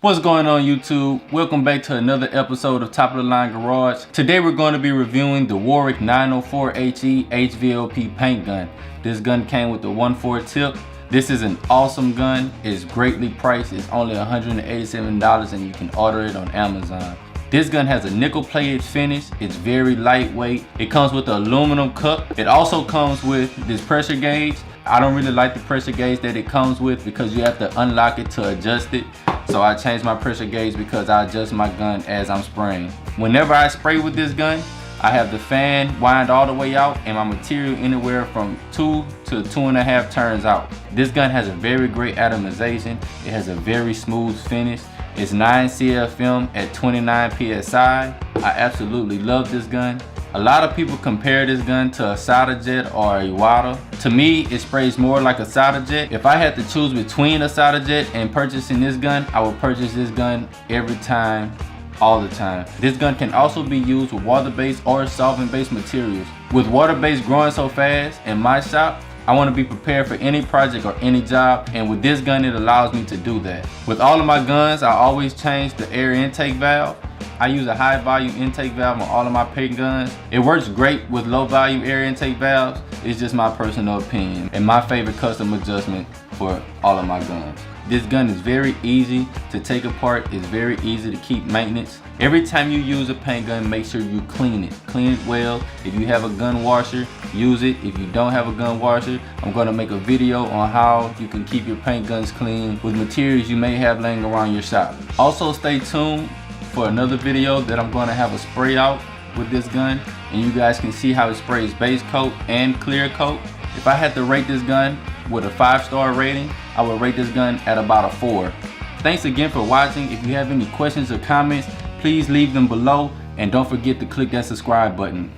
What's going on YouTube? Welcome back to another episode of Top of the Line Garage. Today we're going to be reviewing the Warwick 904he HVLP paint gun. This gun came with the 1.4 tip. This is an awesome gun. It's greatly priced. It's only $187 and you can order it on Amazon. This gun has a nickel plated finish. It's very lightweight. It comes with an aluminum cup. It also comes with this pressure gauge. I don't really like the pressure gauge that it comes with because you have to unlock it to adjust it. So I changed my pressure gauge because I adjust my gun as I'm spraying. Whenever I spray with this gun, I have the fan wind all the way out and my material anywhere from 2 to 2.5 turns out. This gun has a very great atomization. It has a very smooth finish. It's 9 CFM at 29 PSI. I absolutely love this gun. A lot of people compare this gun to a solder jet or a water. To me, it sprays more like a solder jet. If I had to choose between a solder jet and purchasing this gun, I would purchase this gun every time, all the time. This gun can also be used with water-based or solvent-based materials. With water-based growing so fast in my shop, I want to be prepared for any project or any job, and with this gun it allows me to do that. With all of my guns, I always change the air intake valve. I use a high volume intake valve on all of my paint guns. It works great with low volume air intake valves. It's just my personal opinion and my favorite custom adjustment for all of my guns. This gun is very easy to take apart. It's very easy to keep maintenance. Every time you use a paint gun, make sure you clean it. Clean it well. If you have a gun washer, use it. If you don't have a gun washer, I'm going to make a video on how you can keep your paint guns clean with materials you may have laying around your shop. Also stay tuned for another video that I'm going to have a spray out with this gun and you guys can see how it sprays base coat and clear coat. If I had to rate this gun with a 5-star rating, I would rate this gun at about a 4. Thanks again for watching. If you have any questions or comments, please leave them below and don't forget to click that subscribe button.